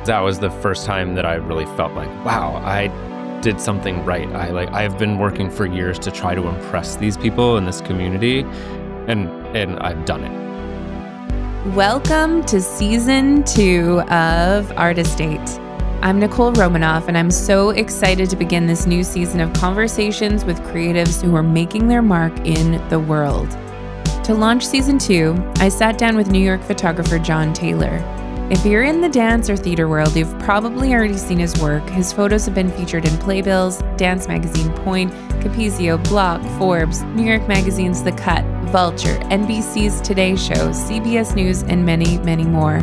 That was the first time that I really felt like, wow, I did something right. I've been working for years to try to impress these people in this community, and I've done it. Welcome to season 2 of Artist Date. I'm Nicole Romanoff, and I'm so excited to begin this new season of conversations with creatives who are making their mark in the world. To launch season 2, I sat down with New York photographer Jon Taylor. If you're in the dance or theater world, you've probably already seen his work. His photos have been featured in Playbills, Dance Magazine, Point, Capezio, Block, Forbes, New York Magazine's The Cut, Vulture, NBC's Today Show, CBS News, and many, many more.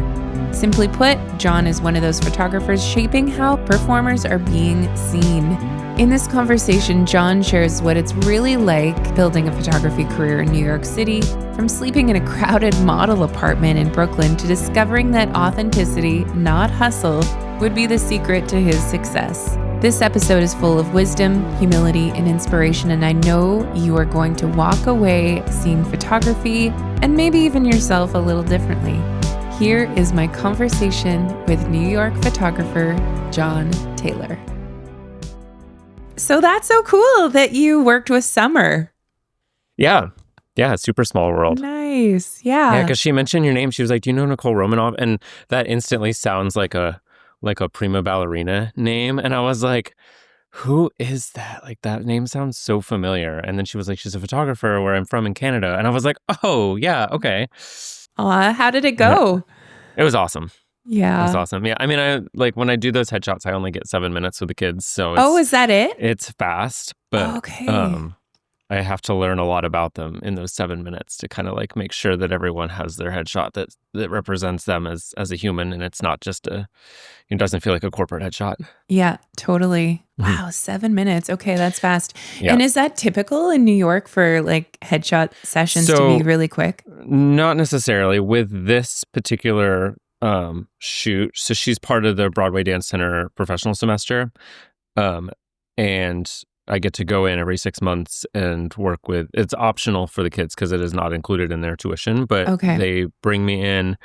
Simply put, Jon is one of those photographers shaping how performers are being seen. In this conversation, Jon shares what it's really like building a photography career in New York City, from sleeping in a crowded model apartment in Brooklyn to discovering that authenticity, not hustle, would be the secret to his success. This episode is full of wisdom, humility, and inspiration, and I know you are going to walk away seeing photography and maybe even yourself a little differently. Here is my conversation with New York photographer Jon Taylor. So that's so cool that you worked with Summer. Yeah, super small world. Nice, yeah. Yeah, because she mentioned your name. She was like, "Do you know Nicole Romanoff?" And that instantly sounds like a prima ballerina name. And I was like, "Who is that? Like, that name sounds so familiar." And then she was like, "She's a photographer where I'm from in Canada." And I was like, "Oh, yeah, okay." How did it go? It was awesome. Yeah. It was awesome. Yeah, I mean, when I do those headshots, I only get 7 minutes with the kids. So is that it? It's fast, but okay. I have to learn a lot about them in those 7 minutes to kind of like make sure that everyone has their headshot that represents them as a human, and it's not just it doesn't feel like a corporate headshot. Yeah, totally. Wow, 7 minutes. Okay, that's fast. Yeah. And is that typical in New York for like headshot sessions to be really quick? Not necessarily with this particular shoot. So she's part of the Broadway Dance Center professional semester, and I get to go in every 6 months and work with. It's optional for the kids because it is not included in their tuition, but they bring me in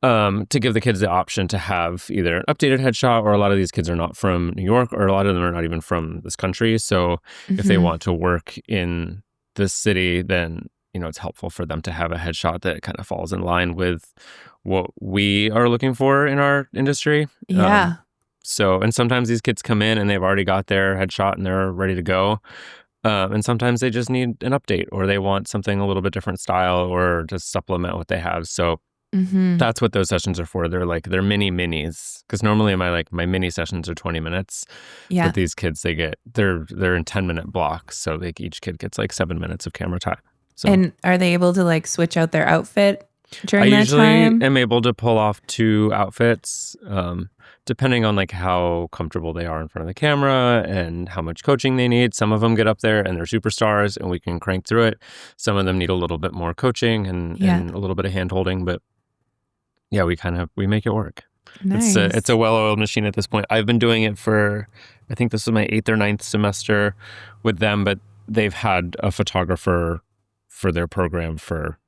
to give the kids the option to have either an updated headshot, or a lot of these kids are not from New York, or a lot of them are not even from this country. So if they want to work in this city, then it's helpful for them to have a headshot that kind of falls in line with what we are looking for in our industry. Yeah. And sometimes these kids come in and they've already got their headshot and they're ready to go. And sometimes they just need an update, or they want something a little bit different style, or just supplement what they have. So that's what those sessions are for. They're mini minis, because normally my mini sessions are 20 minutes. Yeah. But these kids, they're in 10-minute blocks. So each kid gets 7 minutes of camera time. So, and are they able to switch out their outfit during that time? I usually am able to pull off 2 outfits, depending on how comfortable they are in front of the camera and how much coaching they need. Some of them get up there and they're superstars and we can crank through it. Some of them need a little bit more coaching and a little bit of hand holding, but yeah, we make it work. Nice. It's a well-oiled machine at this point. I've been doing it for, I think this is my 8th or 9th semester with them, but they've had a photographer for their program for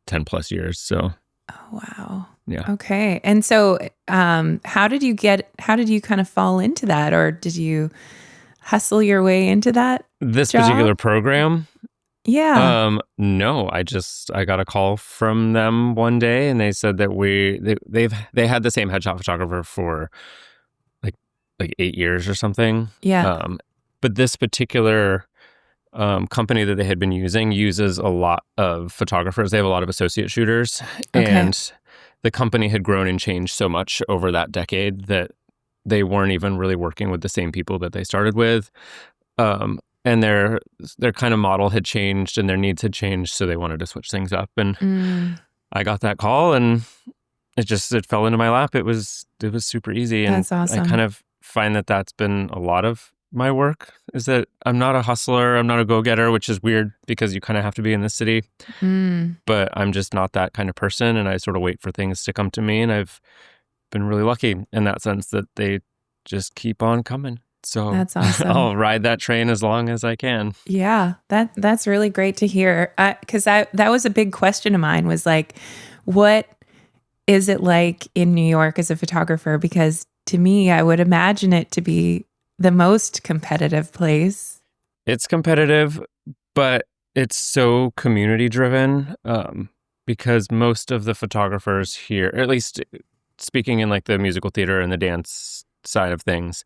10 plus years. So. Oh, wow. Yeah. Okay. And so, how did you kind of fall into that, or did you hustle your way into that? This job? particular program? Yeah. No, I got a call from them one day and they said that they had the same headshot photographer for like 8 years or something. Yeah. But this particular company that they had been using uses a lot of photographers. They have a lot of associate shooters. Okay. And the company had grown and changed so much over that decade that they weren't even really working with the same people that they started with. And their kind of model had changed and their needs had changed, so they wanted to switch things up. And I got that call and it fell into my lap. It was super easy. And that's awesome. I kind of find that that's been a lot of my work, is that I'm not a hustler, I'm not a go-getter, which is weird because you kind of have to be in this city. But I'm just not that kind of person, and I sort of wait for things to come to me, and I've been really lucky in that sense that they just keep on coming. So that's awesome. I'll ride that train as long as I can. Yeah, that's really great to hear. Because that was a big question of mine, was like, what is it like in New York as a photographer? Because to me, I would imagine it to be the most competitive place. It's competitive, but it's so community driven because most of the photographers here, or at least speaking in like the musical theater and the dance side of things,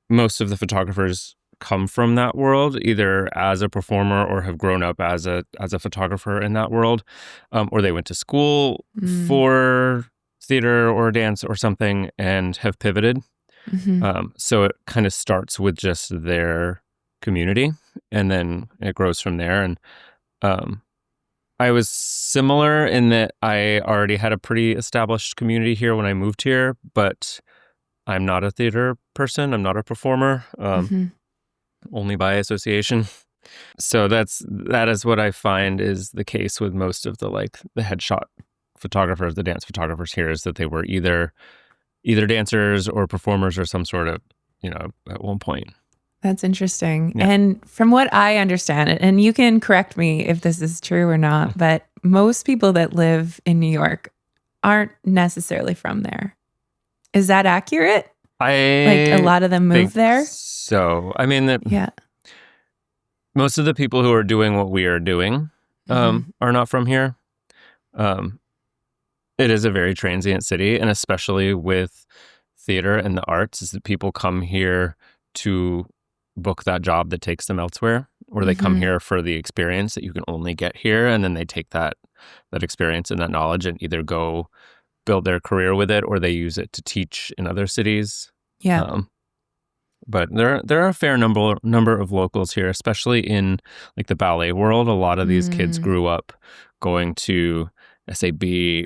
most of the photographers come from that world, either as a performer or have grown up as a photographer in that world, or they went to school for theater or dance or something and have pivoted. So it kind of starts with just their community and then it grows from there. And I was similar in that I already had a pretty established community here when I moved here, but I'm not a theater person. I'm not a performer, only by association. So that is what I find is the case with most of the headshot photographers, the dance photographers here, is that they were either dancers or performers or some sort of, at one point. That's interesting. Yeah. And from what I understand, and you can correct me if this is true or not, but most people that live in New York aren't necessarily from there. Is that accurate? A lot of them move there? So, I mean, most of the people who are doing what we are doing are not from here. It is a very transient city, and especially with theater and the arts, is that people come here to book that job that takes them elsewhere, or they come here for the experience that you can only get here, and then they take that experience and that knowledge and either go build their career with it, or they use it to teach in other cities. Yeah. But there are a fair number of locals here, especially in like the ballet world. A lot of these kids grew up going to SAB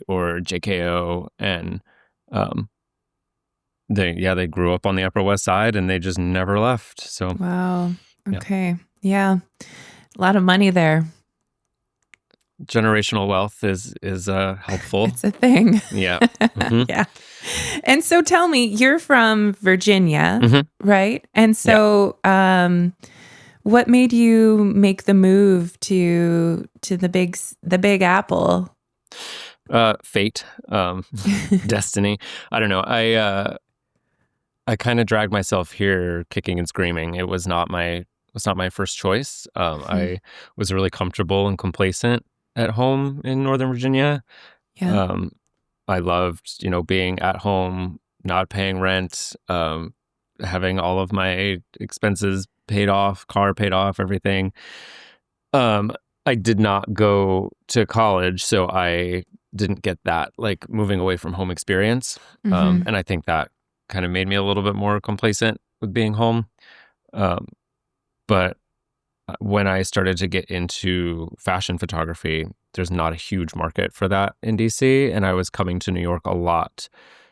or JKO, and they grew up on the Upper West Side and they just never left. So wow. Okay. Yeah. A lot of money there. Generational wealth is helpful. It's a thing. Yeah. Yeah. And so tell me, you're from Virginia, right? And so what made you make the move to the Big Apple? Fate, destiny. I don't know. I kind of dragged myself here kicking and screaming. It was not my first choice. I was really comfortable and complacent at home in Northern Virginia. Yeah. I loved, being at home, not paying rent, having all of my expenses paid off, car paid off, everything. I did not go to college, so I didn't get that like moving away from home experience. And I think that kind of made me a little bit more complacent with being home. But when I started to get into fashion photography, there's not a huge market for that in DC. And I was coming to New York a lot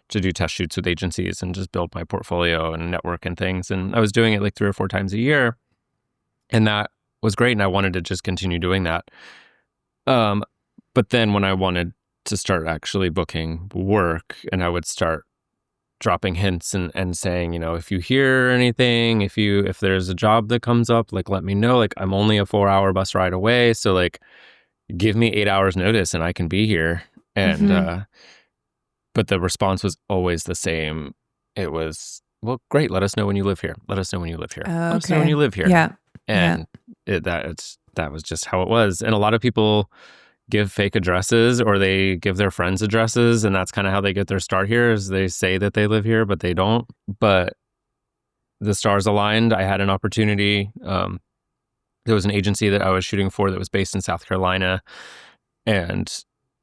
to do test shoots with agencies and just build my portfolio and network and things. And I was doing it like 3 or 4 times a year. And that was great. And I wanted to just continue doing that. But then when I wanted to start actually booking work, and I would start dropping hints and saying, if you hear anything, if there's a job that comes up, like, let me know. Like, I'm only a 4-hour bus ride away. So like, give me 8 hours notice and I can be here. And, but the response was always the same. It was, well, great. Let us know when you live here. Let us know when you live here. Let us know when you live here. Yeah. And that was just how it was. And a lot of people give fake addresses, or they give their friends addresses, and that's kind of how they get their start here, is they say that they live here, but they don't. But the stars aligned. I had an opportunity. There was an agency that I was shooting for that was based in South Carolina, and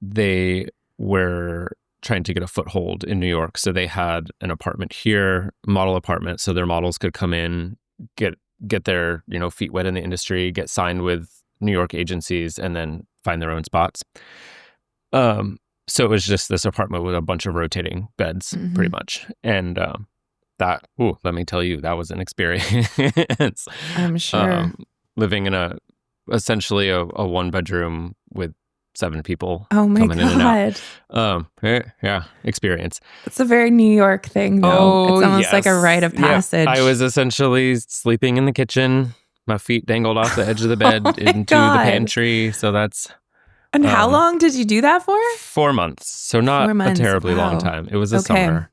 they were trying to get a foothold in New York. So they had an apartment here, model apartment, so their models could come in, get their feet wet in the industry, get signed with New York agencies, and then find their own spots. So it was just this apartment with a bunch of rotating beds, pretty much. And let me tell you, that was an experience. I'm sure. Living in essentially a 1-bedroom with 7 people coming in and out. Yeah, experience. It's a very New York thing, though. Oh, it's almost yes. like a rite of passage. Yeah. I was essentially sleeping in the kitchen. My feet dangled off the edge of the bed into the pantry. So that's... And how long did you do that for? 4 months. So not a terribly long time. It was a summer.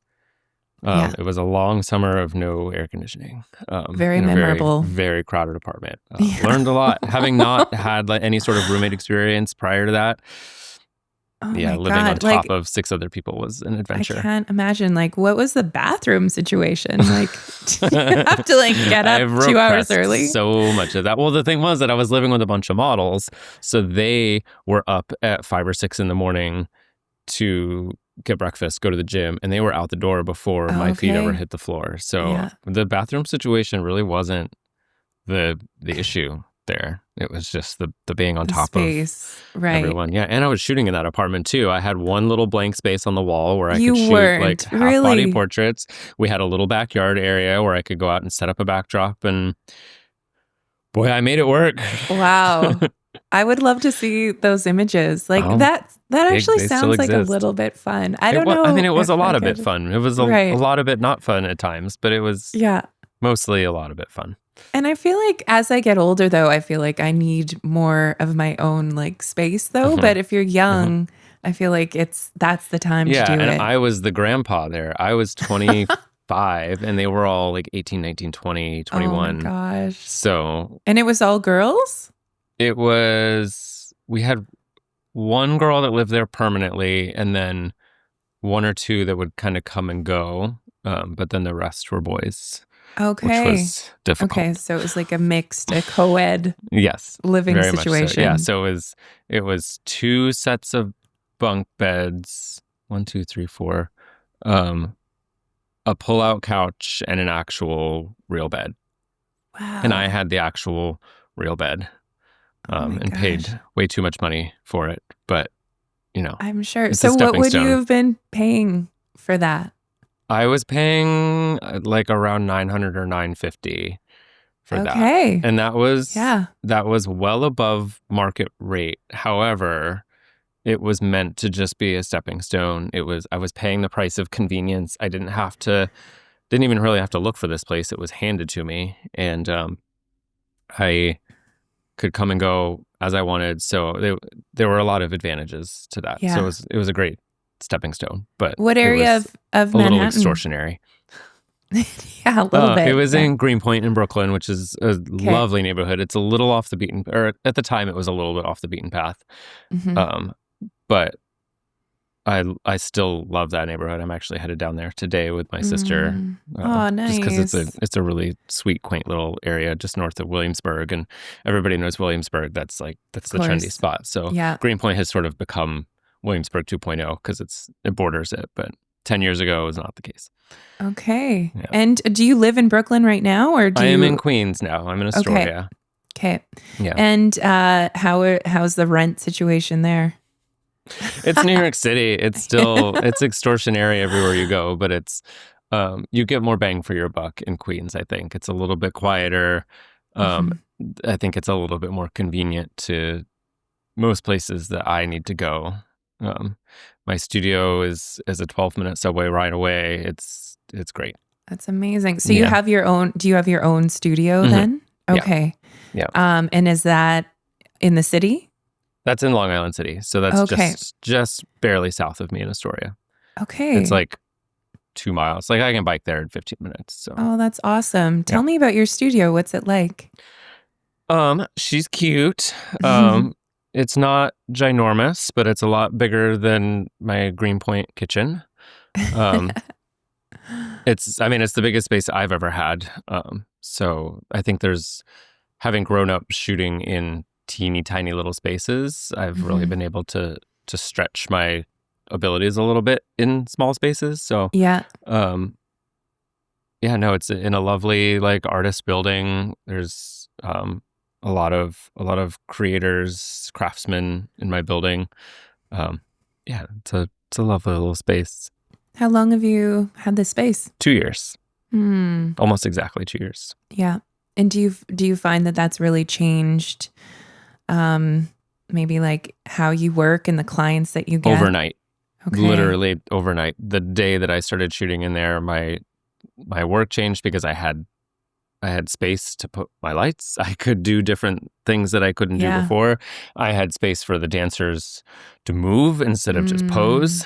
Yeah. It was a long summer of no air conditioning. Very in a memorable. very, very crowded apartment. Yeah. Learned a lot, having not had like any sort of roommate experience prior to that. Oh Yeah, my living on God. top of 6 other people was an I adventure. can't imagine. Like, what was the bathroom situation? Like, do you have to like get up I've 2 hours repressed early? so much of that. Well, the thing was that I was living with a bunch of models, so they were up at 5 or 6 in the morning to get breakfast, go to the gym, and they were out the door before my feet ever Okay. hit the floor. So Yeah. the bathroom situation really wasn't the issue there. It was just the being on The top space. of Right. everyone. Yeah, and I was shooting in that apartment too. I had one little blank space on the wall where I You could shoot like weren't half-body really. portraits. We had a little backyard area where I could go out and set up a backdrop, and boy, I made it work. Wow. I would love to see those images. Like Oh, that actually they still sounds like a exist. little bit fun. I don't know. I mean, it was a if I lot of it could- fun. It was a Right. lot of it not fun at times, but it was Yeah. mostly a lot of it fun. And I feel like as I get older, though, I feel like I need more of my own like space, though. Mhm. But if you're young, I feel like that's the time Yeah, to do and it. I was the grandpa there. I was 25, and they were all like 18, 19, 20, Oh my 21. gosh. So And it was all girls? it was, we had one girl that lived there permanently, and then 1 or 2 that would kind of come and go. But then the rest were boys, Okay. which was difficult. Okay, so it was like a co-ed Yes, living very much so. situation. Yeah, so it was 2 sets of bunk beds, 1, 2, 3, 4, a pull-out couch, and an actual real bed. Wow. And I had the actual real bed, Oh my and gosh. paid way too much money for it. But I'm sure. it's a So what stepping would stone. you have been paying for that? I was paying like around $900 or $950 for that. Okay. And that was Yeah. well above market rate. However, it was meant to just be a stepping stone. I was paying the price of convenience. I didn't even really have to look for this place. It was handed to me, and I could come and go as I wanted. So there were a lot of advantages to that. Yeah. So it was a great stepping stone. But What it area was of a little Manhattan? extortionary. Yeah, a little bit. It was yeah. in Greenpoint in Brooklyn, which is a lovely neighborhood. It's a little off the beaten, or at the time it was a little bit off the beaten path. Mhm. But I still love that neighborhood. I'm actually headed down there today with my sister. Mm. Oh, Just because nice. it's a really sweet, quaint little area just north of Williamsburg, and everybody knows Williamsburg. That's the trendy course. spot. So Yeah. Greenpoint has sort of become Williamsburg 2.0 because it borders it. But 10 years ago it was not the case. Okay. Yeah. And do you live in Brooklyn right now, or do I you? am in Queens now. I'm in Astoria. Okay. Yeah. And how's the rent situation there? It's New York City. It's still it's extortionary everywhere you go, but it's you get more bang for your buck in Queens. I think it's a little bit quieter. I think it's a little bit more convenient to most places that I need to go. My studio is a 12-minute subway ride away. It's great. That's amazing. So you Yeah. have your own? Do you have your own studio then? Yeah. Okay. Yeah. And is that in the city? That's in Long Island City, so that's Okay. just barely south of me in Astoria. Okay. It's like 2 miles. Like I can bike there in 15 minutes. So. Oh, that's awesome. Tell me about your studio. What's it like? She's cute. It's not ginormous, but it's a lot bigger than my Greenpoint kitchen. It's the biggest space I've ever had. So I think having grown up shooting in teeny tiny little spaces, I've really been able to stretch my abilities a little bit in small spaces. So Yeah. it's in a lovely like artist building. There's a lot of creators, craftsmen in my building. It's a lovely little space. How long have you had this space? 2 years, almost exactly 2 years. Yeah. And do you find that that's really changed, maybe like how you work and the clients that you get? Overnight, Okay. literally overnight. The day that I started shooting in there, my work changed because I had space to put my lights. I could do different things that I couldn't do before. I had space for the dancers to move instead of just pose.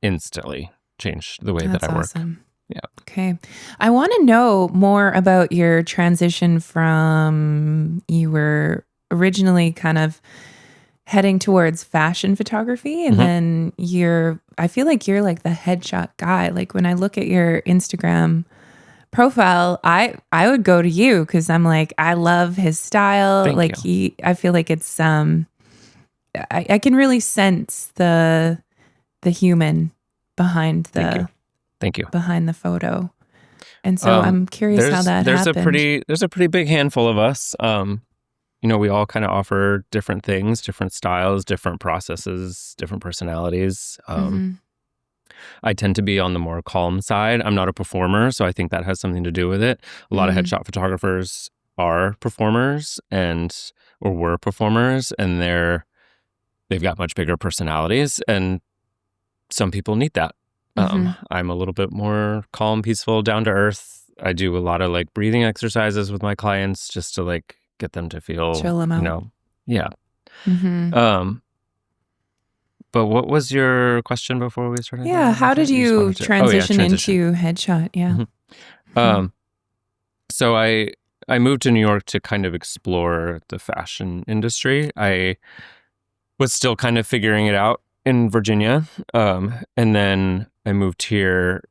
Instantly change the way that That's I work. awesome. Yeah. Okay. I want to know more about your transition from you were originally kind of heading towards fashion photography and then I feel like you're like the headshot guy. Like when I look at your Instagram profile, I would go to you because I'm like, I love his style. Thank like you. I feel like it's I can really sense the human behind Thank you. behind the photo. And so I'm curious how that happened. There's a pretty big handful of us. We all kind of offer different things, different styles, different processes, different personalities. I tend to be on the more calm side. I'm not a performer, so I think that has something to do with it. A lot of headshot photographers are performers or were performers, and they've got much bigger personalities, and some people need that. I'm a little bit more calm, peaceful, down to earth. I do a lot of like breathing exercises with my clients just to like get them to feel, chill them out. Yeah. But what was your question before we started? Yeah, how did you transition into headshot? Yeah. So I moved to New York to kind of explore the fashion industry. I was still kind of figuring it out in Virginia. And then I moved here,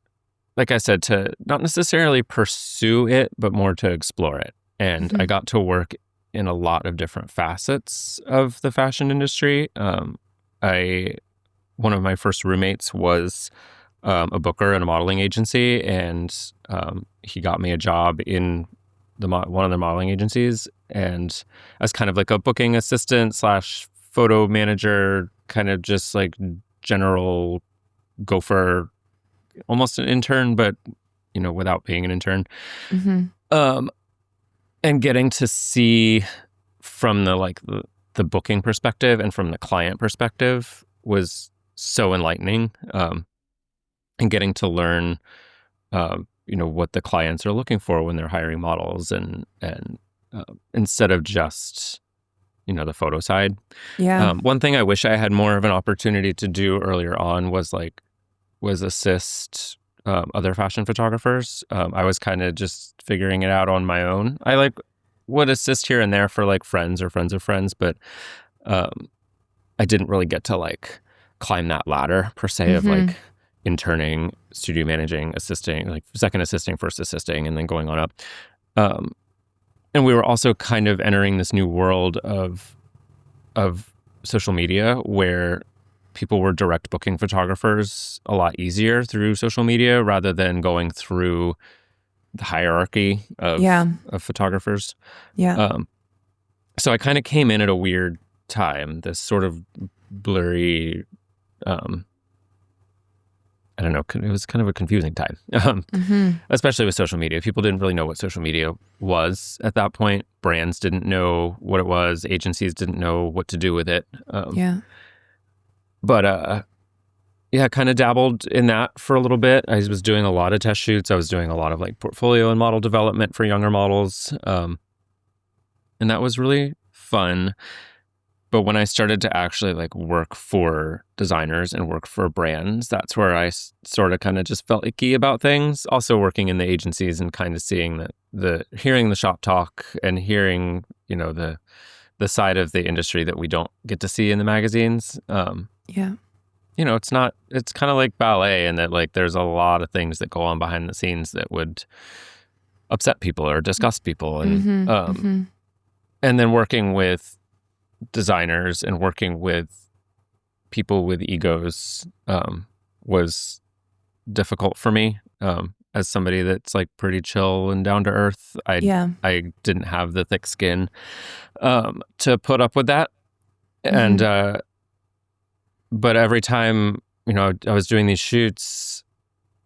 like I said, to not necessarily pursue it, but more to explore it. And I got to work in a lot of different facets of the fashion industry. One of my first roommates was a booker in a modeling agency, and he got me a job in one of the modeling agencies, and as kind of like a booking assistant / photo manager, kind of just like general gopher, almost an intern, but without being an intern. And getting to see from the booking perspective and from the client perspective was so enlightening. And getting to learn, what the clients are looking for when they're hiring models, and instead of just, the photo side. Yeah. One thing I wish I had more of an opportunity to do earlier on was assist other fashion photographers. I was kind of just figuring it out on my own. I would assist here and there for friends or friends of friends, but I didn't really get to climb that ladder per se of interning, studio managing, assisting, second assisting, first assisting, and then going on up. And we were also kind of entering this new world of social media where people were direct booking photographers a lot easier through social media rather than going through the hierarchy of photographers. Yeah. So I kind of came in at a weird time, this sort of blurry, I don't know, it was kind of a confusing time, especially with social media. People didn't really know what social media was at that point. Brands didn't know what it was. Agencies didn't know what to do with it. But kind of dabbled in that for a little bit. I was doing a lot of test shoots. I was doing a lot of portfolio and model development for younger models. And that was really fun. But when I started to actually work for designers and work for brands, that's where I sort of kind of just felt icky about things. Also working in the agencies and kind of seeing hearing the shop talk and hearing, the side of the industry that we don't get to see in the magazines. It's kind of like ballet, and that there's a lot of things that go on behind the scenes that would upset people or disgust people. And, and then working with designers and working with people with egos was difficult for me. As somebody that's pretty chill and down to earth, I didn't have the thick skin to put up with that. And but every time I was doing these shoots,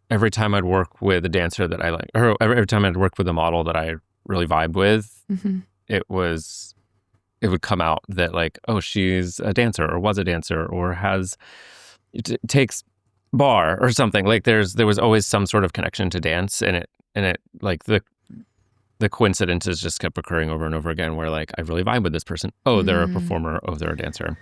every time I'd work with a dancer that I or every time I'd work with a model that I really vibe with, it would come out that oh, she's a dancer or was a dancer or takes bar or something. There was always some sort of connection to dance, and it the coincidences just kept occurring over and over again where I really vibe with this person. Oh, they're a performer. Oh, they're a dancer.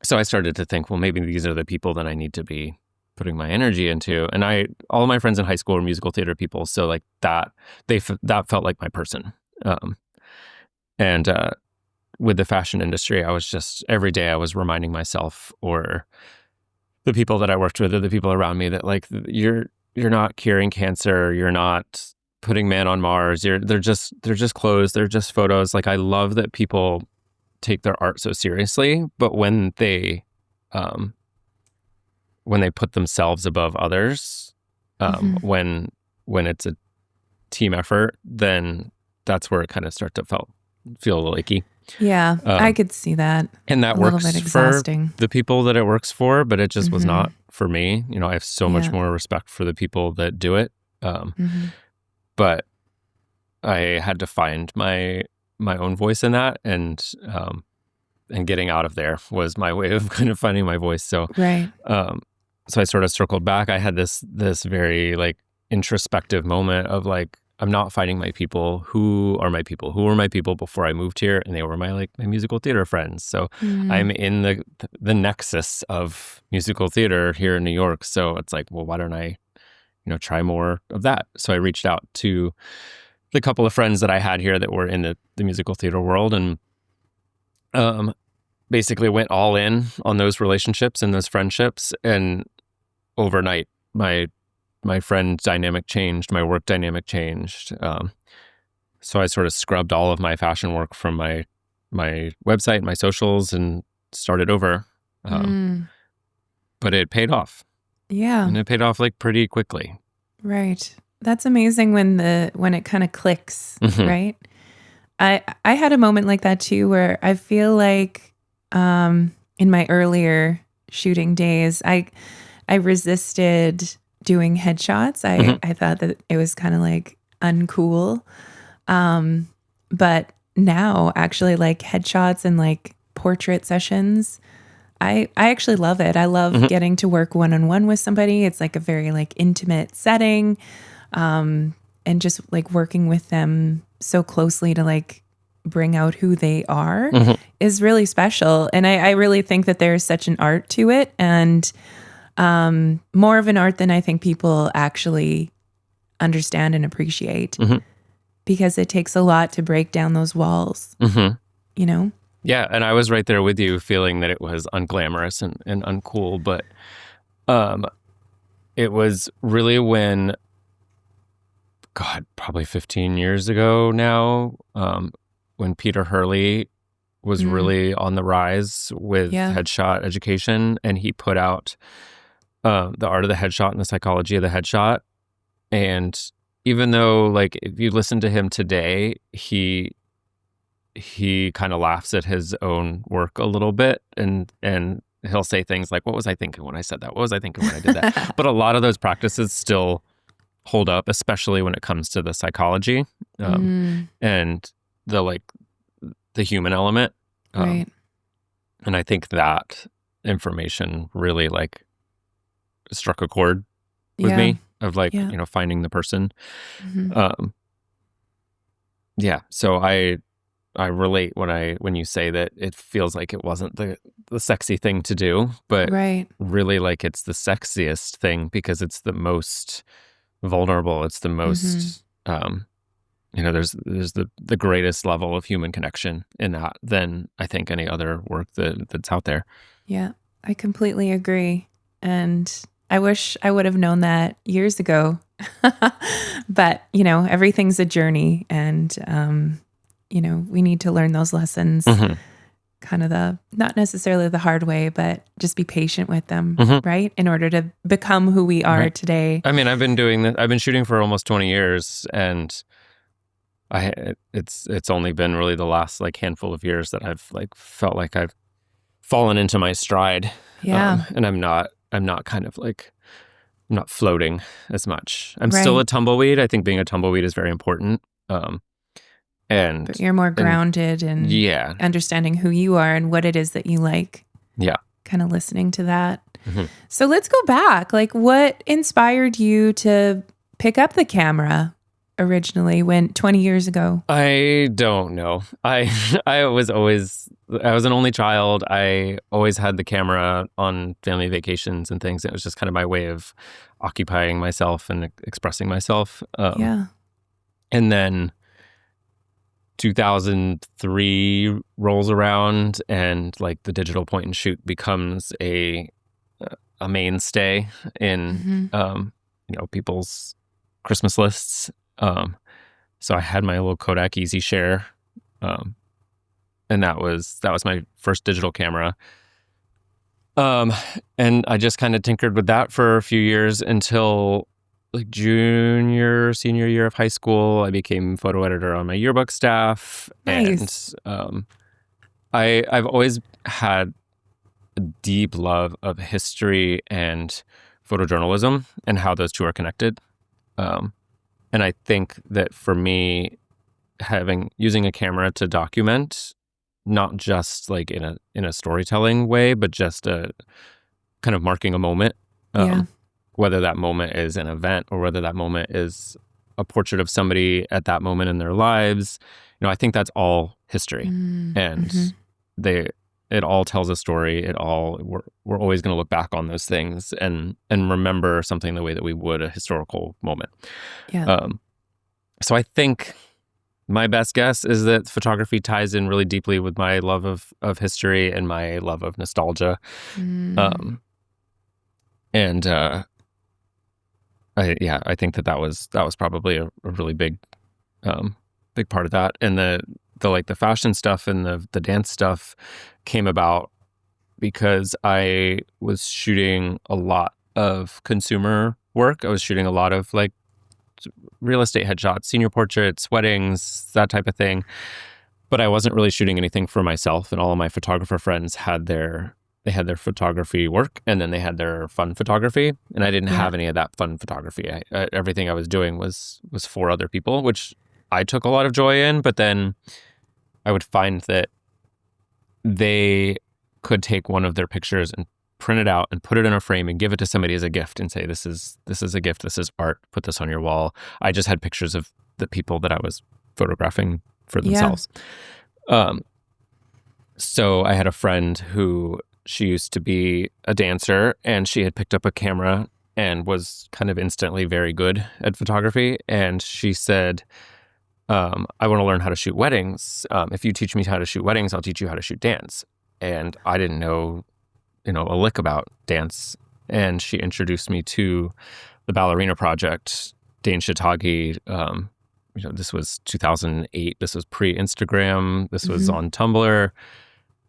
So I started to think, well, maybe these are the people that I need to be putting my energy into. And all of my friends in high school were musical theater people, so like that that felt like my person. And with the fashion industry, I was just every day I was reminding myself, or the people that I worked with, or the people around me, that like you're not curing cancer, you're not putting man on Mars. They're just clothes, they're just photos. Like I love that people take their art so seriously, but when they put themselves above others, when it's a team effort, then that's where it kind of starts to feel a little icky. Yeah, I could see that. And that works for the people that it works for, but it just was not for me. You know, I have so much more respect for the people that do it. But I had to find my own voice in that, and getting out of there was my way of kind of finding my voice. So, so I sort of circled back. I had this very like introspective moment of like, I'm not finding my people. Who are my people? Who were my people before I moved here? And they were my musical theater friends. So I'm in the nexus of musical theater here in New York. So it's like, well, why don't I, try more of that? So I reached out to the couple of friends that I had here that were in the musical theater world, and basically went all in on those relationships and those friendships. And overnight, my friend dynamic changed, my work dynamic changed. So I sort of scrubbed all of my fashion work from my website, my socials, and started over. But it paid off. Yeah. And it paid off like pretty quickly. Right. That's amazing when it kind of clicks, right? I had a moment like that too, where I feel like in my earlier shooting days, I resisted doing headshots. I thought that it was kind of like uncool. But now actually like headshots and like portrait sessions, I actually love it. I love getting to work one-on-one with somebody. It's like a very like intimate setting. And just like working with them so closely to like bring out who they are is really special. And I really think that there's such an art to it, and more of an art than I think people actually understand and appreciate, because it takes a lot to break down those walls, Yeah, and I was right there with you, feeling that it was unglamorous and uncool, but it was really when, God, probably 15 years ago now, when Peter Hurley was really on the rise with headshot education, and he put out The Art of the Headshot and the Psychology of the Headshot. And even though, like, if you listen to him today, he kind of laughs at his own work a little bit, and he'll say things like, what was I thinking when I said that? What was I thinking when I did that? But a lot of those practices still hold up, especially when it comes to the psychology and the human element. Right. And I think that information really like struck a chord with me of like, finding the person. So I relate when you say that it feels like it wasn't the sexy thing to do, but really like it's the sexiest thing, because it's the most vulnerable. It's the most, there's the greatest level of human connection in that than I think any other work that's out there. Yeah, I completely agree. And I wish I would have known that years ago, but everything's a journey, and, we need to learn those lessons kind of not necessarily the hard way, but just be patient with them, right? In order to become who we are today. I mean, I've been doing this. I've been shooting for almost 20 years, and it's only been really the last like handful of years that I've like felt like I've fallen into my stride. Yeah. And I'm not kind of like, I'm not floating as much. I'm still a tumbleweed. I think being a tumbleweed is very important. But you're more grounded and understanding who you are and what it is that you like. Yeah. Kind of listening to that. So let's go back. Like, what inspired you to pick up the camera? originally when 20 years ago? I don't know. I was an only child. I always had the camera on family vacations and things. It was just kind of my way of occupying myself and expressing myself. Yeah. And then 2003 rolls around, and like the digital point and shoot becomes a mainstay in people's Christmas lists. So I had my little Kodak Easy Share, and that was my first digital camera. And I just kind of tinkered with that for a few years until like senior year of high school. I became photo editor on my yearbook staff. Nice. And I've always had a deep love of history and photojournalism and how those two are connected. And I think that for me, using a camera to document, not just like in a storytelling way, but just a kind of marking a moment. Whether that moment is an event or whether that moment is a portrait of somebody at that moment in their lives, I think that's all history, and it all tells a story. We're always going to look back on those things and remember something the way that we would a historical moment. Yeah. So I think my best guess is that photography ties in really deeply with my love of history and my love of nostalgia. I think that was probably a really big part of that. And the fashion stuff and the dance stuff came about because I was shooting a lot of consumer work. I was shooting a lot of like real estate headshots, senior portraits, weddings, that type of thing. But I wasn't really shooting anything for myself, and all of my photographer friends had their photography work, and then they had their fun photography, and I didn't have any of that fun photography. Everything I was doing was for other people, which I took a lot of joy in, but then I would find that they could take one of their pictures and print it out and put it in a frame and give it to somebody as a gift and say, this is a gift, this is art, put this on your wall. I just had pictures of the people that I was photographing for themselves. So I had a friend who, she used to be a dancer, and she had picked up a camera and was kind of instantly very good at photography. And she said, I want to learn how to shoot weddings. If you teach me how to shoot weddings, I'll teach you how to shoot dance. And I didn't know, a lick about dance. And she introduced me to the Ballerina Project, Dane Shitagi. This was 2008. This was pre-Instagram. This was on Tumblr.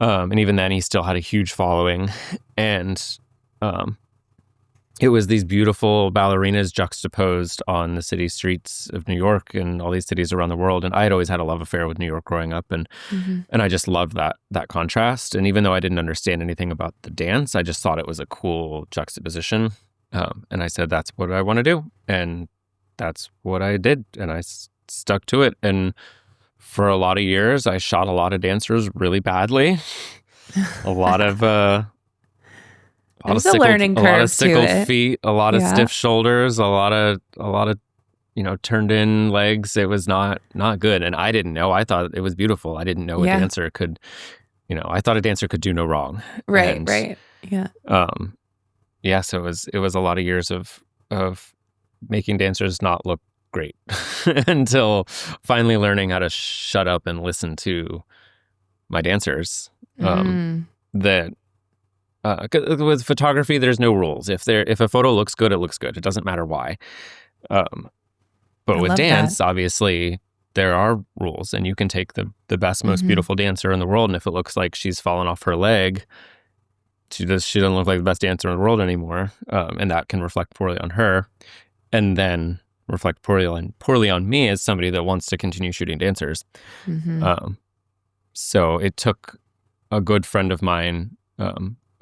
And even then, he still had a huge following. And it was these beautiful ballerinas juxtaposed on the city streets of New York and all these cities around the world. And I had always had a love affair with New York growing up. And I just loved that contrast. And even though I didn't understand anything about the dance, I just thought it was a cool juxtaposition. And I said, that's what I want to do. And that's what I did. And I stuck to it. And for a lot of years, I shot a lot of dancers really badly. A lot of sickled feet, a lot of stiff shoulders, a lot of turned in legs. It was not good, and I didn't know. I thought it was beautiful. I didn't know a dancer could, I thought a dancer could do no wrong. Right. Yeah. So it was a lot of years of making dancers not look great until finally learning how to shut up and listen to my dancers. With photography, there's no rules. If a photo looks good, it looks good. It doesn't matter why. But with dance, obviously, there are rules, and you can take the best, most beautiful dancer in the world, and if it looks like she's fallen off her leg, she doesn't look like the best dancer in the world anymore, and that can reflect poorly on her, and then reflect poorly on me as somebody that wants to continue shooting dancers. So it took a good friend of mine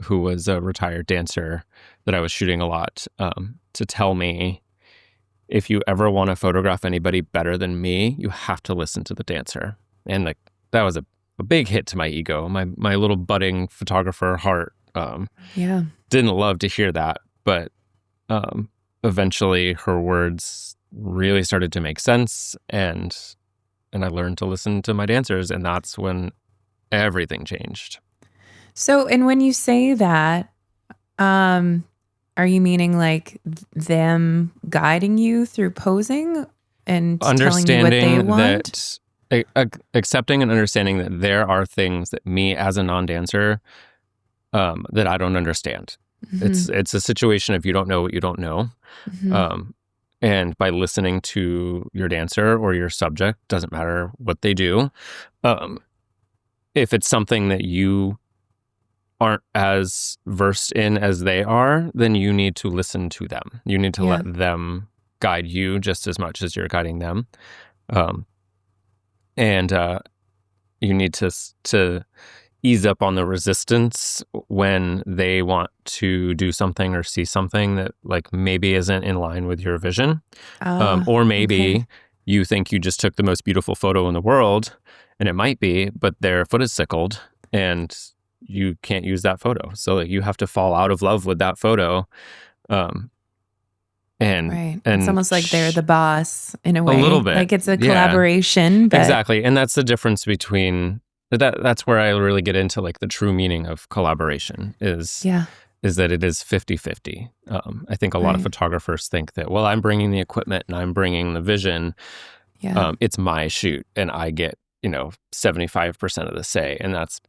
who was a retired dancer that I was shooting a lot to tell me, if you ever want to photograph anybody better than me, you have to listen to the dancer. And like that was a big hit to my ego. My little budding photographer heart didn't love to hear that, but eventually her words really started to make sense, and I learned to listen to my dancers, and that's when everything changed. So, and when you say that, are you meaning like them guiding you through posing and telling you what they Understanding want? that, accepting and understanding that there are things that me as a non-dancer, that I don't understand. Mm-hmm. It's a situation of you don't know what you don't know. Mm-hmm. And by listening to your dancer or your subject, doesn't matter what they do, if it's something that you aren't as versed in as they are, then you need to listen to them. You need to Yeah. let them guide you just as much as you're guiding them. And you need to ease up on the resistance when they want to do something or see something that like maybe isn't in line with your vision. Or maybe Okay. you think you just took the most beautiful photo in the world, and it might be, but their foot is sickled and you can't use that photo. So like, you have to fall out of love with that photo. Um, and Right. It's almost like they're the boss in a a little way. bit. Like it's a Yeah, collaboration, but exactly. And that's the difference between that's where I really get into like the true meaning of collaboration yeah. is that it is 50-50. I think a lot of Right. photographers think that, well, I'm bringing the equipment and I'm bringing the vision. Yeah. It's my shoot and I get, 75% of the say. And that's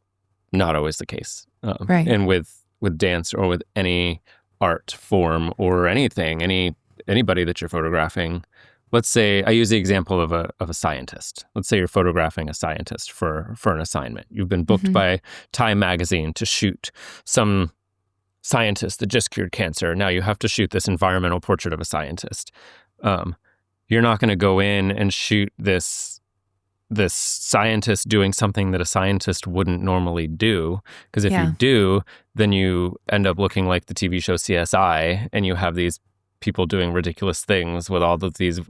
not always the case. Right. And with dance or with any art form or anything, anybody that you're photographing, let's say I use the example of a scientist. Let's say you're photographing a scientist for an assignment. You've been booked Mm-hmm. by Time magazine to shoot some scientist that just cured cancer. Now you have to shoot this environmental portrait of a scientist. You're not going to go in and shoot this scientist doing something that a scientist wouldn't normally do, because if Yeah. you do, then you end up looking like the TV show CSI, and you have these people doing ridiculous things with all of these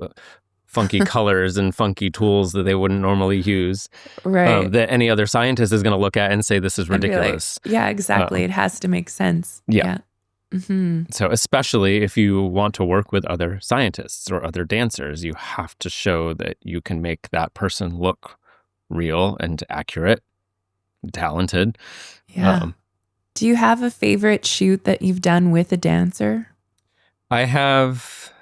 funky colors and funky tools that they wouldn't normally use, Right. that any other scientist is going to look at and say, this is And be like, ridiculous. yeah, exactly. It has to make sense. Yeah. Yeah. Mm-hmm. So especially if you want to work with other scientists or other dancers, you have to show that you can make that person look real and accurate, talented. Yeah. Do you have a favorite shoot that you've done with a dancer? I have,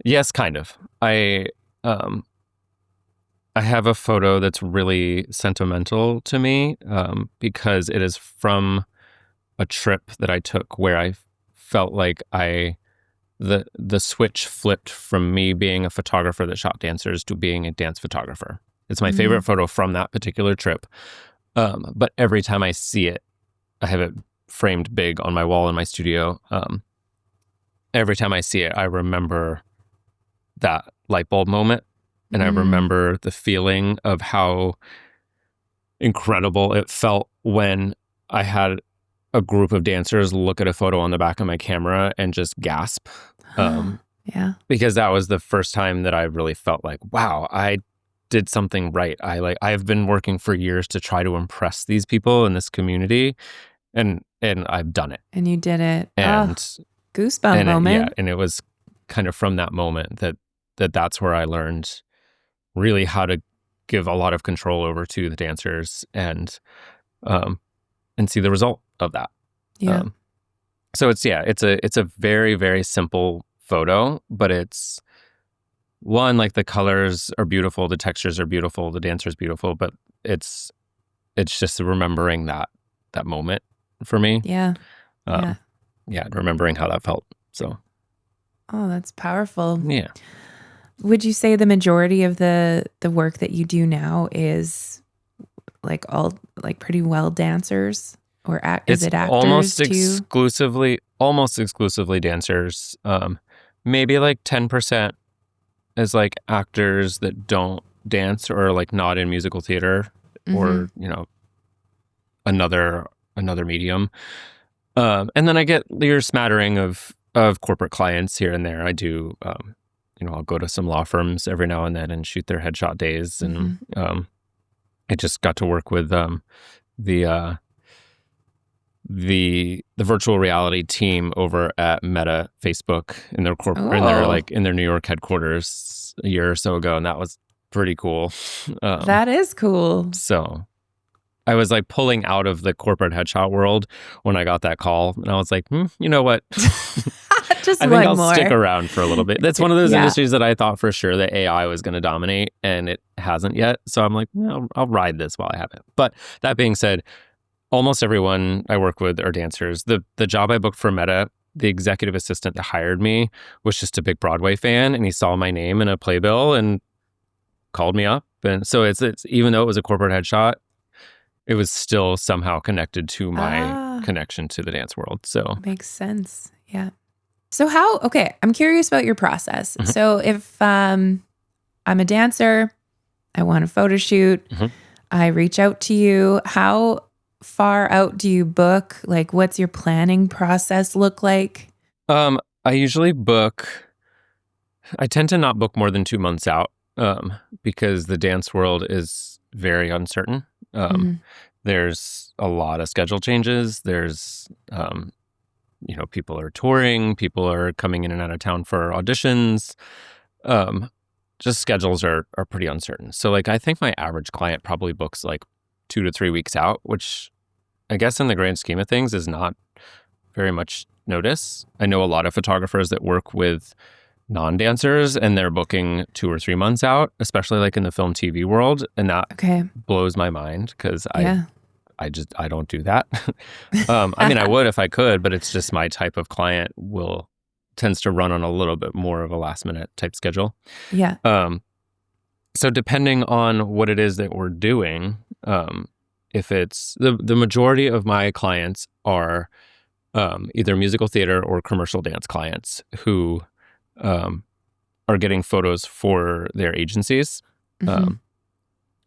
yes, kind of. I have a photo that's really sentimental to me, because it is from a trip that I took where I felt like the switch flipped from me being a photographer that shot dancers to being a dance photographer. It's my favorite photo from that particular trip. But every time I see it, I have it framed big on my wall in my studio. Every time I see it, I remember that light bulb moment. And I remember the feeling of how incredible it felt when I had a group of dancers look at a photo on the back of my camera and just gasp. Yeah. Because that was the first time that I really felt like, wow, I did something right. I've been working for years to try to impress these people in this community, and I've done it. And you did it. And goosebump moment. and it was kind of from that moment that's where I learned really how to give a lot of control over to the dancers and see the result of that. Yeah. So it's a very, very simple photo, but it's one, like the colors are beautiful, the textures are beautiful, the dancer's beautiful, but it's just remembering that moment for me. Yeah. Yeah, remembering how that felt. So. Oh, that's powerful. Yeah. Would you say the majority of the work that you do now is like all like pretty well dancers, or is it actors almost exclusively dancers? Maybe like 10% is like actors that don't dance or like not in musical theater or another medium. And then I get your smattering of corporate clients here and there. I do I'll go to some law firms every now and then and shoot their headshot days. And I just got to work with the the virtual reality team over at Meta Facebook in their in their New York headquarters a year or so ago, and that was pretty cool. That is cool. So I was like pulling out of the corporate headshot world when I got that call, and I was like, you know what? Just I think I'll more. stick around for a little bit. That's one of those industries that I thought for sure that AI was going to dominate, and it hasn't yet. So I'm like, no, I'll ride this while I have it. But that being said, almost everyone I work with are dancers. The job I booked for Meta, the executive assistant that hired me was just a big Broadway fan, and he saw my name in a playbill and called me up. And so it's even though it was a corporate headshot, it was still somehow connected to my connection to the dance world. So makes sense. Yeah. So I'm curious about your process. Mm-hmm. So if I'm a dancer, I want a photo shoot, mm-hmm. I reach out to you, how far out do you book? Like, what's your planning process look like? I usually I tend to not book more than 2 months out because the dance world is very uncertain. Mm-hmm. There's a lot of schedule changes. There's, people are touring, people are coming in and out of town for auditions. Just schedules are pretty uncertain. So like, I think my average client probably books like 2 to 3 weeks out, which I guess in the grand scheme of things is not very much notice. I know a lot of photographers that work with non-dancers and they're booking 2 or 3 months out, especially like in the film TV world. And that blows my mind because I don't do that. I mean, I would if I could, but it's just my type of client tends to run on a little bit more of a last minute type schedule. Yeah. So depending on what it is that we're doing, if it's the majority of my clients are either musical theater or commercial dance clients who are getting photos for their agencies, mm-hmm.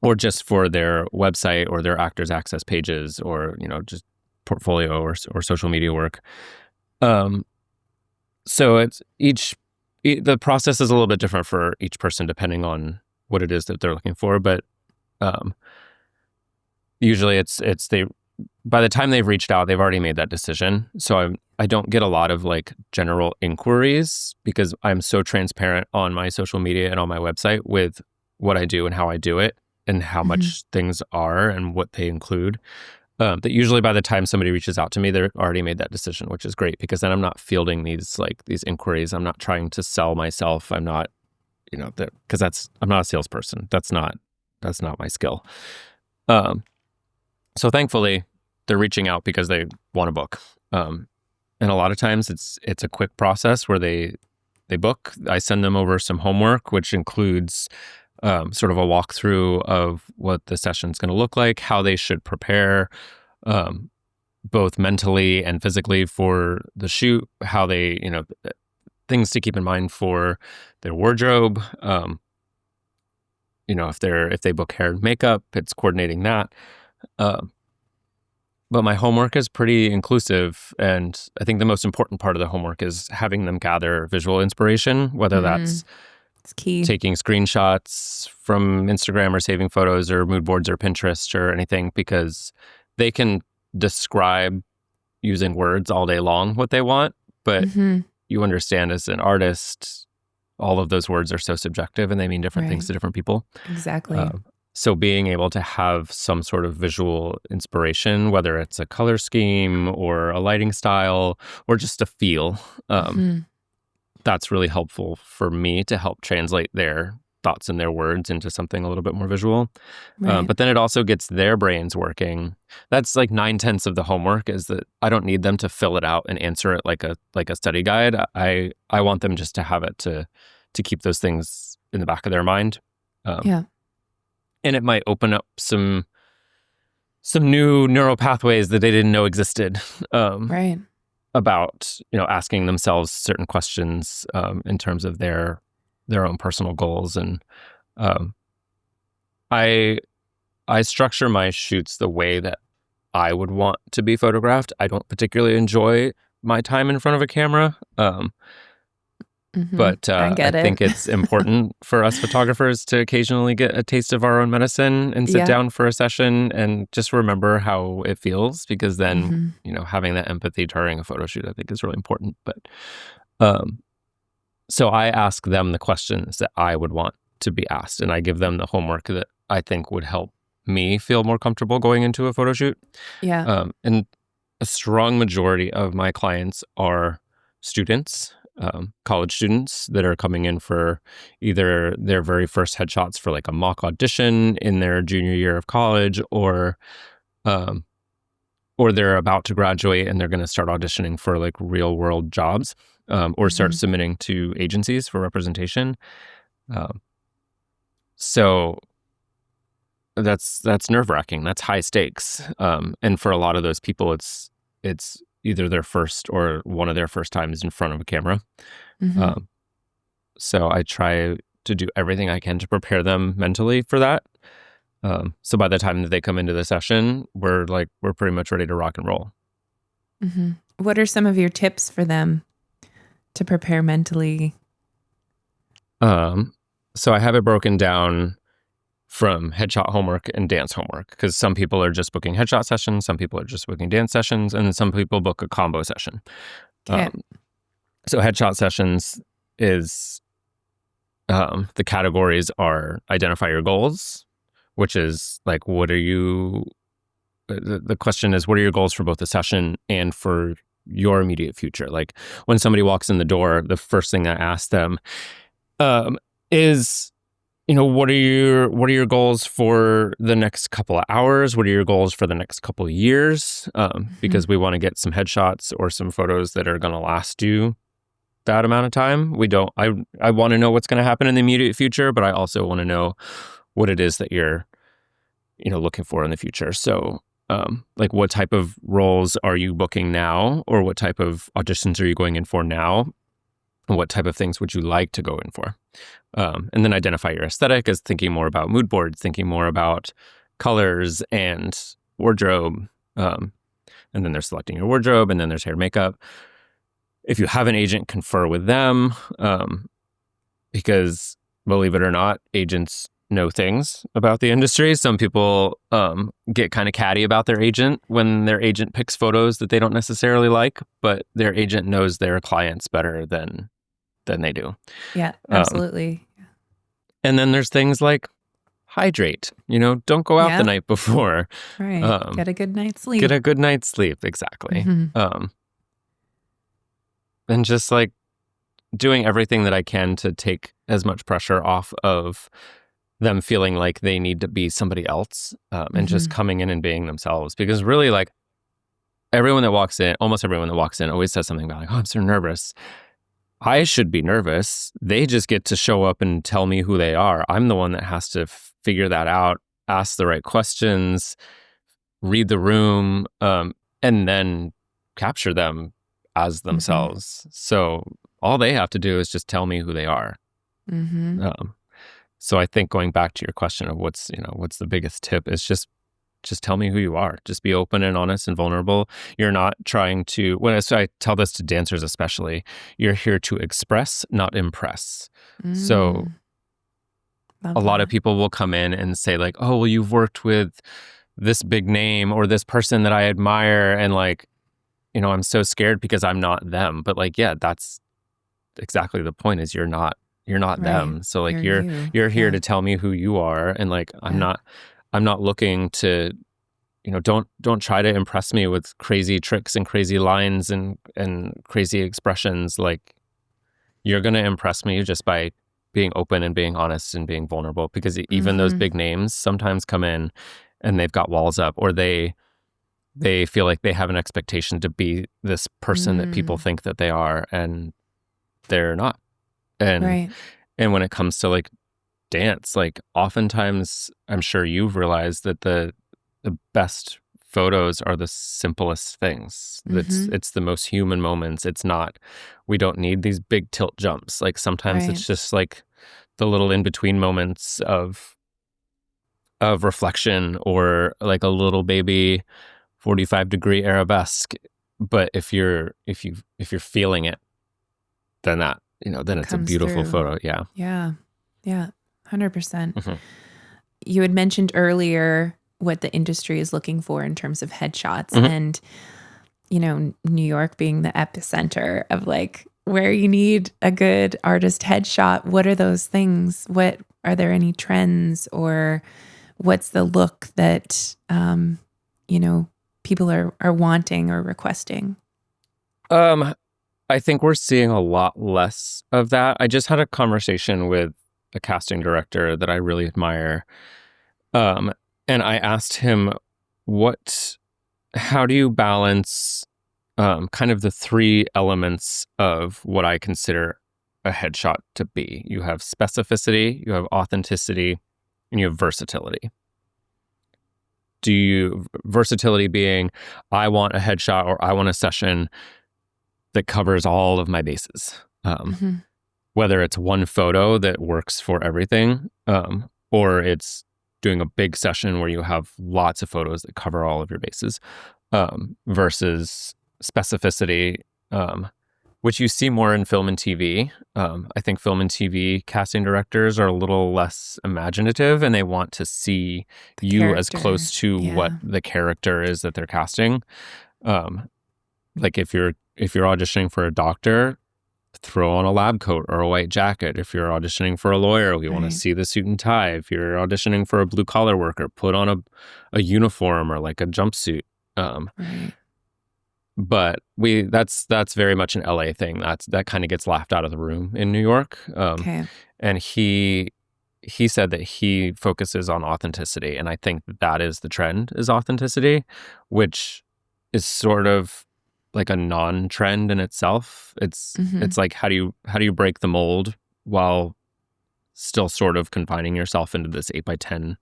Or just for their website or their Actors Access pages, or just portfolio or social media work. So it's the process is a little bit different for each person depending on what it is that they're looking for, but usually it's by the time they've reached out, they've already made that decision. So I don't get a lot of like general inquiries because I'm so transparent on my social media and on my website with what I do and how I do it and how mm-hmm. much things are and what they include. That usually by the time somebody reaches out to me, they're already made that decision, which is great because then I'm not fielding these inquiries. I'm not trying to sell myself. I'm not, because I'm not a salesperson. That's not my skill. So thankfully, they're reaching out because they want to book. And a lot of times it's a quick process where they book. I send them over some homework, which includes sort of a walkthrough of what the session's going to look like, how they should prepare, both mentally and physically for the shoot, how they, things to keep in mind for their wardrobe. If they book hair and makeup, it's coordinating that. But my homework is pretty inclusive, and I think the most important part of the homework is having them gather visual inspiration, whether that's it's key. Taking screenshots from Instagram or saving photos or mood boards or Pinterest or anything, because they can describe using words all day long what they want, but mm-hmm. you understand as an artist, all of those words are so subjective and they mean different things to different people. Exactly. So being able to have some sort of visual inspiration, whether it's a color scheme or a lighting style or just a feel, mm-hmm. that's really helpful for me to help translate their thoughts and their words into something a little bit more visual. Right. But then it also gets their brains working. That's like 9/10 of the homework is that I don't need them to fill it out and answer it like a study guide. I want them just to have it to keep those things in the back of their mind. And it might open up some new neural pathways that they didn't know existed. About asking themselves certain questions in terms of their own personal goals. And I structure my shoots the way that I would want to be photographed. I don't particularly enjoy my time in front of a camera. But I I get think it. it's important for us photographers to occasionally get a taste of our own medicine and sit Yeah. down for a session and just remember how it feels, because then, hmm having that empathy during a photo shoot, I think is really important. But um, so I ask them the questions that I would want to be asked, and I give them the homework that I think would help me feel more comfortable going into a photo shoot. Yeah. And a strong majority of my clients are students, college students that are coming in for either their very first headshots for like a mock audition in their junior year of college, um, or they're about to graduate and they're going to start auditioning for like real world jobs, or start submitting to agencies for representation. Um, so that's nerve wracking. That's high stakes. And for a lot of those people, it's either their first or one of their first times in front of a camera. Um, so I try to do everything I can to prepare them mentally for that. So by the time that they come into the session, we're pretty much ready to rock and roll. What are some of your tips for them to prepare mentally? So I have it broken down from headshot homework and dance homework, because some people are just booking headshot sessions, some people are just booking dance sessions, and then some people book a combo session. Okay. So headshot sessions is the categories are identify your goals, which is like, what are you, the question is, what are your goals for both the session and for your immediate future? Like when somebody walks in the door, the first thing I ask them is, what are your goals for the next couple of hours? What are your goals for the next couple of years? Because we want to get some headshots or some photos that are going to last you that amount of time. I want to know what's going to happen in the immediate future, but I also want to know what it is that you're, looking for in the future. So, like what type of roles are you booking now, or what type of auditions are you going in for now? And what type of things would you like to go in for? And then identify your aesthetic as thinking more about mood boards, thinking more about colors and wardrobe. And then there's selecting your wardrobe, and then there's hair and makeup. If you have an agent, confer with them, because believe it or not, agents know things about the industry. Some people get kind of catty about their agent when their agent picks photos that they don't necessarily like, but their agent knows their clients better than they do. Yeah, absolutely. And then there's things like hydrate. Don't go out the night before. Right. Get a good night's sleep. Get a good night's sleep. Exactly. And just like doing everything that I can to take as much pressure off of them feeling like they need to be somebody else, and just coming in and being themselves. Because really, like, almost everyone that walks in always says something about like, oh, I'm so nervous. I should be nervous. They just get to show up and tell me who they are. I'm the one that has to figure that out, ask the right questions, read the room, and then capture them as themselves. So all they have to do is just tell me who they are. So I think going back to your question of what's the biggest tip is just tell me who you are. Just be open and honest and vulnerable. You're not trying to, I tell this to dancers especially, you're here to express, not impress. So a lot of people will come in and say like, oh, well, you've worked with this big name or this person that I admire, and like, I'm so scared because I'm not them. But like, yeah, that's exactly the point, is you're not Right. them. So like you're here to tell me who you are. And like, I'm not looking to, don't try to impress me with crazy tricks and crazy lines and crazy expressions. Like, you're going to impress me just by being open and being honest and being vulnerable, because even those big names sometimes come in and they've got walls up, or they feel like they have an expectation to be this person that people think that they are, and they're not. And when it comes to like dance, like oftentimes I'm sure you've realized that the best photos are the simplest things. It's the most human moments. It's not, we don't need these big tilt jumps. Like sometimes it's just like the little in-between moments of reflection, or like a little baby 45-degree arabesque. But if you're feeling it, then then it's a beautiful photo. Yeah. Yeah. Yeah. 100%. Mm-hmm. You had mentioned earlier what the industry is looking for in terms of headshots, Mm-hmm. and, New York being the epicenter of like where you need a good artist headshot. What are those things? Are there any trends, or what's the look that, people are wanting or requesting? I think we're seeing a lot less of that. I just had a conversation with a casting director that I really admire. And I asked him, how do you balance kind of the three elements of what I consider a headshot to be? You have specificity, you have authenticity, and you have versatility. Versatility being, I want a headshot or I want a session that covers all of my bases. Whether it's one photo that works for everything, or it's doing a big session where you have lots of photos that cover all of your bases, versus specificity, which you see more in film and TV. I think film and TV casting directors are a little less imaginative, and they want to see you as close to what the character is that they're casting. Like if you're auditioning for a doctor, throw on a lab coat or a white jacket. If you're auditioning for a lawyer, we want to see the suit and tie. If you're auditioning for a blue collar worker, put on a uniform or like a jumpsuit. But that's very much an LA thing. That kind of gets laughed out of the room in New York. And he said that he focuses on authenticity, and I think that is the trend, is authenticity, which is sort of like a non-trend in itself. It's like how do you break the mold while still sort of confining yourself into this 8x10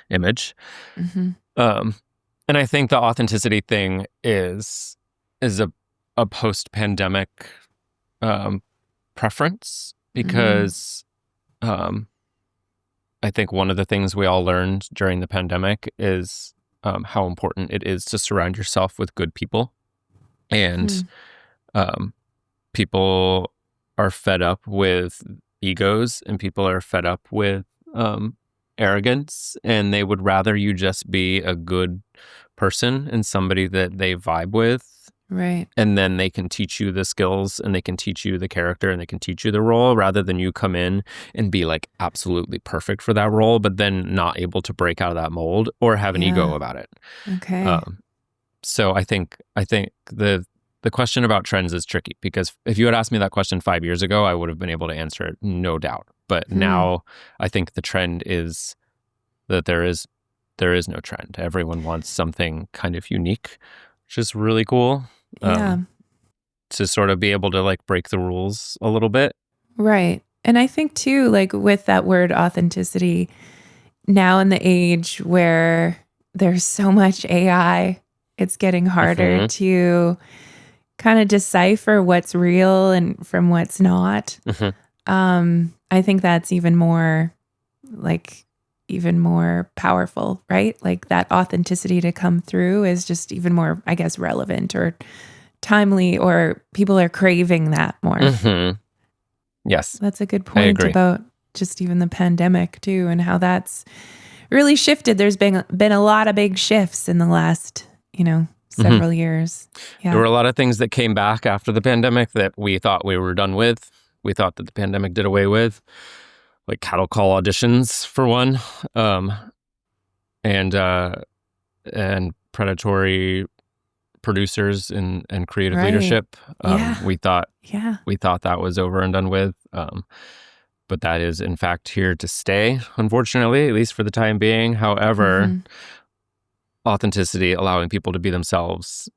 image. And I think the authenticity thing is a post-pandemic preference, because I think one of the things we all learned during the pandemic is how important it is to surround yourself with good people. And people are fed up with egos, and people are fed up with arrogance, and they would rather you just be a good person and somebody that they vibe with. Right. And then they can teach you the skills, and they can teach you the character, and they can teach you the role, rather than you come in and be like absolutely perfect for that role, but then not able to break out of that mold or have an ego about it. Okay. So I think the question about trends is tricky, because if you had asked me that question 5 years ago, I would have been able to answer it, no doubt. But now I think the trend is that there is no trend. Everyone wants something kind of unique, which is really cool. To sort of be able to like break the rules a little bit. Right. And I think too, like with that word authenticity, now in the age where there's so much AI, it's getting harder to kind of decipher what's real and from what's not. I think that's even more powerful, right? Like that authenticity to come through is just even more, I guess, relevant or timely, or people are craving that more. Yes. That's a good point about just even the pandemic too, and how that's really shifted. There's been a lot of big shifts in the last, several years. Yeah. There were a lot of things that came back after the pandemic that we thought we were done with. We thought that the pandemic did away with, like cattle call auditions for one, and predatory producers and creative leadership. We thought that was over and done with. But that is in fact here to stay, unfortunately, at least for the time being. However, authenticity, allowing people to be themselves,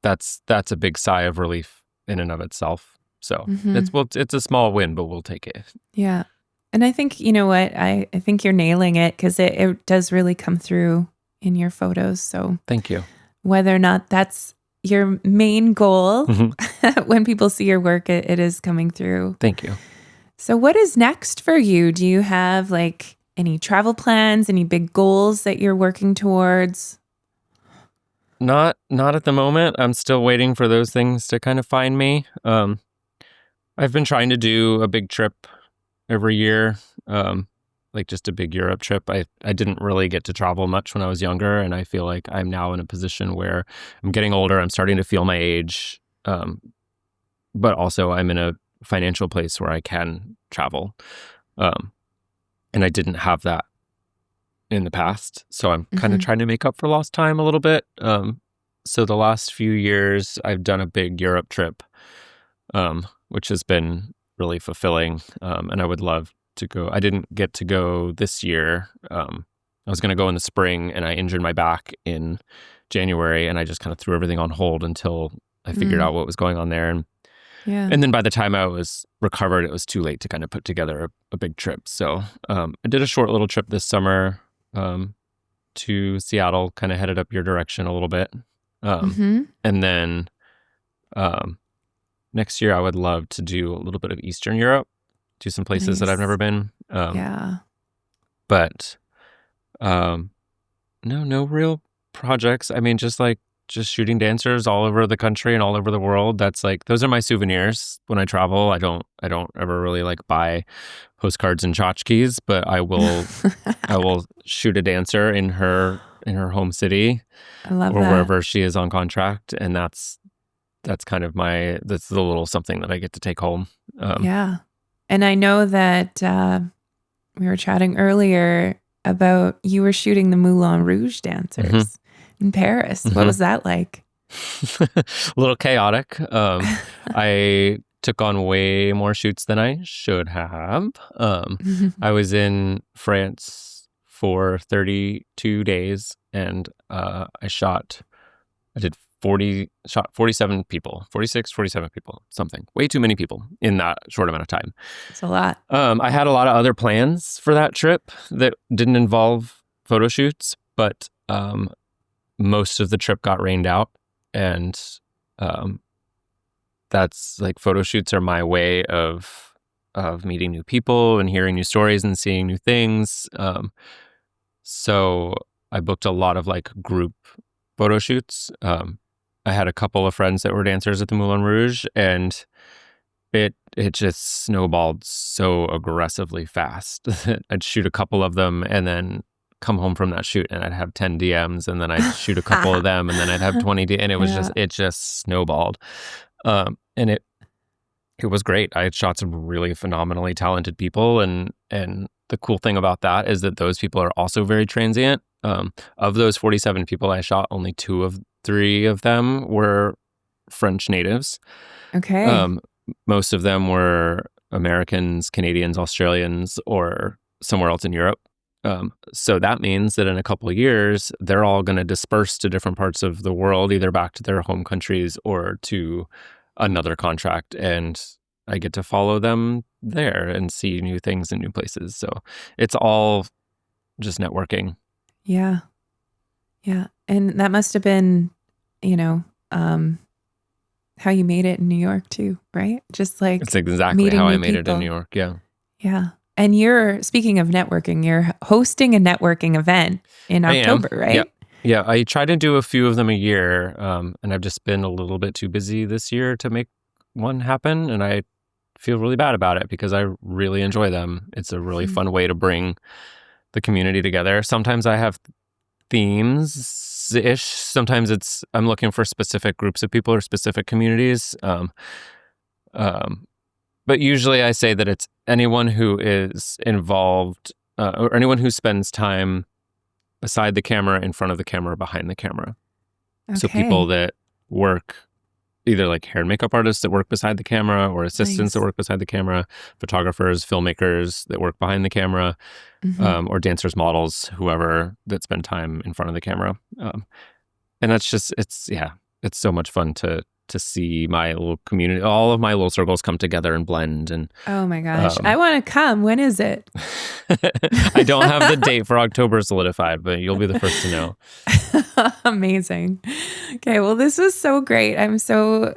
that's a big sigh of relief in and of itself. So it's a small win, but we'll take it. Yeah. And I think, you know what, I think you're nailing it, because it does really come through in your photos. So thank you. Whether or not that's your main goal, when people see your work, it is coming through. Thank you. So what is next for you? Do you have like any travel plans, any big goals that you're working towards? Not at the moment. I'm still waiting for those things to kind of find me. I've been trying to do a big trip every year, like just a big Europe trip. I didn't really get to travel much when I was younger, and I feel like I'm now in a position where I'm getting older. I'm starting to feel my age, but also I'm in a financial place where I can travel, and I didn't have that in the past. So I'm kind of trying to make up for lost time a little bit. So the last few years, I've done a big Europe trip, which has been really fulfilling, and I would love to go. I didn't get to go this year. I was going to go in the spring, and I injured my back in January, and I just kind of threw everything on hold until I figured out what was going on there. And then by the time I was recovered, it was too late to kind of put together a big trip. So I did a short little trip this summer to Seattle, kind of headed up your direction a little bit. And then next year, I would love to do a little bit of Eastern Europe, do some places that I've never been. But no real projects. I mean, just shooting dancers all over the country and all over the world. That's like, those are my souvenirs when I travel. I don't ever really like buy postcards and tchotchkes, but I will shoot a dancer in her home city or wherever she is on contract, and that's kind of that's the little something that I get to take home. And I know that we were chatting earlier about you were shooting the Moulin Rouge dancers in Paris. What was that like? A little chaotic. I took on way more shoots than I should have. I was in France for 32 days, and I did 47 people, 46, 47 people, something. Way too many people in that short amount of time. It's a lot. I had a lot of other plans for that trip that didn't involve photo shoots, but most of the trip got rained out. And that's like, photo shoots are my way of meeting new people and hearing new stories and seeing new things. So I booked a lot of like group photo shoots. I had a couple of friends that were dancers at the Moulin Rouge, and it just snowballed so aggressively fast. I'd shoot a couple of them and then come home from that shoot and I'd have 10 DMs, and then I'd shoot a couple of them and then I'd have 20 DMs, and it was it just snowballed. And it was great. I had shot some really phenomenally talented people, and the cool thing about that is that those people are also very transient. Of those 47 people I shot, only 3 of them were French natives. Okay. Most of them were Americans, Canadians, Australians, or somewhere else in Europe. So that means that in a couple of years, they're all going to disperse to different parts of the world, either back to their home countries or to another contract. And I get to follow them there and see new things in new places. So it's all just networking. Yeah. And that must have been, how you made it in New York too, right? Just like, it's exactly how I made it in New York. Yeah. And you're, speaking of networking, you're hosting a networking event in October, right? Yeah. I try to do a few of them a year, and I've just been a little bit too busy this year to make one happen, and I feel really bad about it because I really enjoy them. It's a really fun way to bring the community together. Sometimes I have themes-ish. Sometimes I'm looking for specific groups of people or specific communities. But usually I say that it's anyone who is involved or anyone who spends time beside the camera, in front of the camera, behind the camera. Okay. So people that work, either like hair and makeup artists that work beside the camera, or assistants that work beside the camera, photographers, filmmakers that work behind the camera, or dancers, models, whoever that spend time in front of the camera. And that's just, it's so much fun to see my little community, all of my little circles come together and blend. And oh my gosh, I want to come. When is it? I don't have the date for October solidified, but you'll be the first to know. Amazing. Okay, well, this was so great. I'm so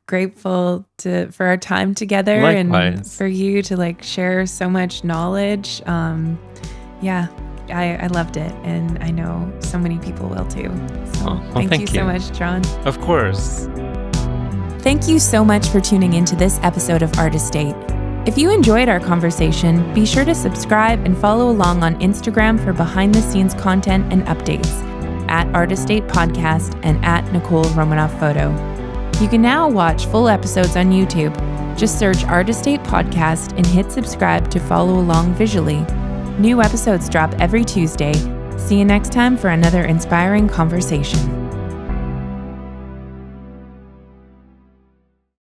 grateful for our time together. Likewise. And for you to like share so much knowledge. I loved it, and I know so many people will too. So thank you so much, Jon. Of course. Thank you so much for tuning into this episode of Art Estate. If you enjoyed our conversation, be sure to subscribe and follow along on Instagram for behind-the-scenes content and updates at Art Estate Podcast and at Nicole Romanoff Photo. You can now watch full episodes on YouTube. Just search Art Estate Podcast and hit subscribe to follow along visually. New episodes drop every Tuesday. See you next time for another inspiring conversation.